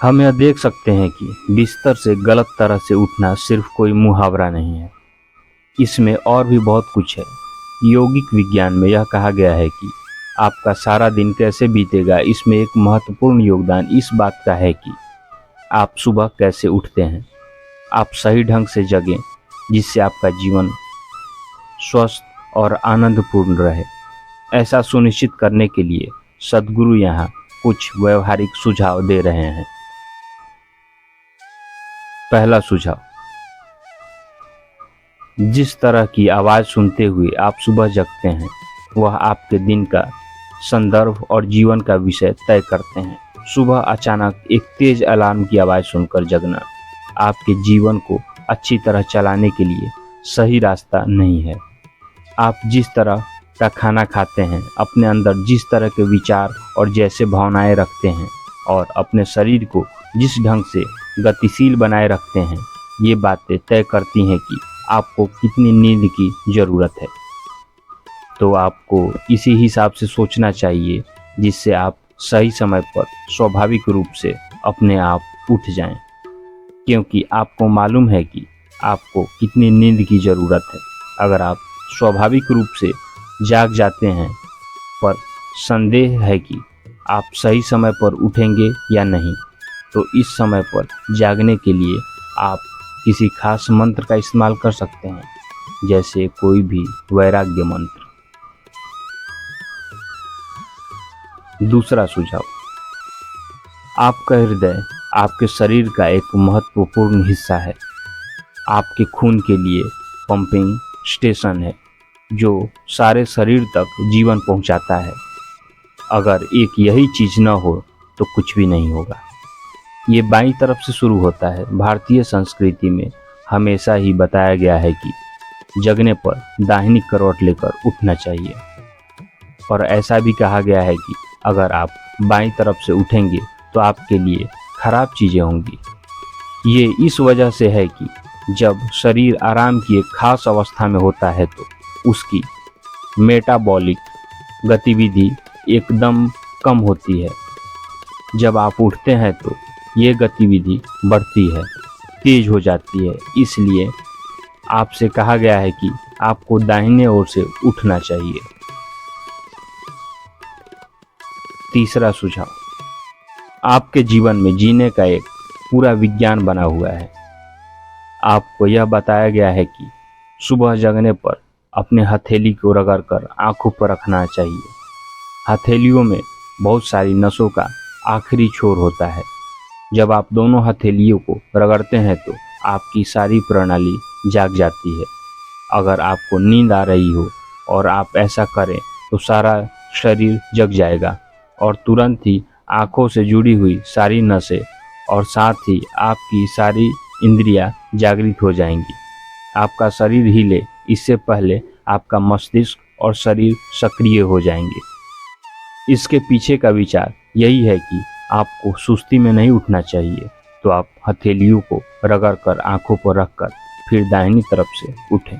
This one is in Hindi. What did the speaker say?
हम यह देख सकते हैं कि बिस्तर से गलत तरह से उठना सिर्फ कोई मुहावरा नहीं है, इसमें और भी बहुत कुछ है। यौगिक विज्ञान में यह कहा गया है कि आपका सारा दिन कैसे बीतेगा, इसमें एक महत्वपूर्ण योगदान इस बात का है कि आप सुबह कैसे उठते हैं। आप सही ढंग से जगें जिससे आपका जीवन स्वस्थ और आनंदपूर्ण रहे। ऐसा सुनिश्चित करने के लिए सद्गुरु यहाँ कुछ व्यवहारिक सुझाव दे रहे हैं। पहला सुझाव, जिस तरह की आवाज़ सुनते हुए आप सुबह जगते हैं वह आपके दिन का संदर्भ और जीवन का विषय तय करते हैं। सुबह अचानक एक तेज अलार्म की आवाज़ सुनकर जगना आपके जीवन को अच्छी तरह चलाने के लिए सही रास्ता नहीं है। आप जिस तरह का खाना खाते हैं, अपने अंदर जिस तरह के विचार और जैसे भावनाएं रखते हैं और अपने शरीर को जिस ढंग से गतिशील बनाए रखते हैं, ये बातें तय करती हैं कि आपको कितनी नींद की ज़रूरत है। तो आपको इसी हिसाब से सोचना चाहिए जिससे आप सही समय पर स्वाभाविक रूप से अपने आप उठ जाएं, क्योंकि आपको मालूम है कि आपको कितनी नींद की ज़रूरत है। अगर आप स्वाभाविक रूप से जाग जाते हैं पर संदेह है कि आप सही समय पर उठेंगे या नहीं, तो इस समय पर जागने के लिए आप किसी खास मंत्र का इस्तेमाल कर सकते हैं, जैसे कोई भी वैराग्य मंत्र। दूसरा सुझाव, आपका हृदय आपके शरीर का एक महत्वपूर्ण हिस्सा है। आपके खून के लिए पंपिंग स्टेशन है जो सारे शरीर तक जीवन पहुंचाता है। अगर एक यही चीज़ न हो तो कुछ भी नहीं होगा। ये बाईं तरफ से शुरू होता है। भारतीय संस्कृति में हमेशा ही बताया गया है कि जगने पर दाहिनी करवट लेकर उठना चाहिए, और ऐसा भी कहा गया है कि अगर आप बाईं तरफ से उठेंगे तो आपके लिए खराब चीज़ें होंगी। ये इस वजह से है कि जब शरीर आराम की एक खास अवस्था में होता है तो उसकी मेटाबॉलिक गतिविधि एकदम कम होती है। जब आप उठते हैं तो ये गतिविधि बढ़ती है, तेज हो जाती है। इसलिए आपसे कहा गया है कि आपको दाहिने ओर से उठना चाहिए। तीसरा सुझाव, आपके जीवन में जीने का एक पूरा विज्ञान बना हुआ है। आपको यह बताया गया है कि सुबह जगने पर अपने हथेली को रगड़कर आंखों पर रखना चाहिए। हथेलियों में बहुत सारी नसों का आखिरी छोर होता है। जब आप दोनों हथेलियों को रगड़ते हैं तो आपकी सारी प्रणाली जाग जाती है। अगर आपको नींद आ रही हो और आप ऐसा करें तो सारा शरीर जग जाएगा और तुरंत ही आँखों से जुड़ी हुई सारी नसें और साथ ही आपकी सारी इंद्रियां जागृत हो जाएंगी। आपका शरीर हिले इससे पहले आपका मस्तिष्क और शरीर सक्रिय हो जाएंगे। इसके पीछे का विचार यही है कि आपको सुस्ती में नहीं उठना चाहिए, तो आप हथेलियों को रगड़कर आँखों पर रखकर फिर दाहिनी तरफ से उठें।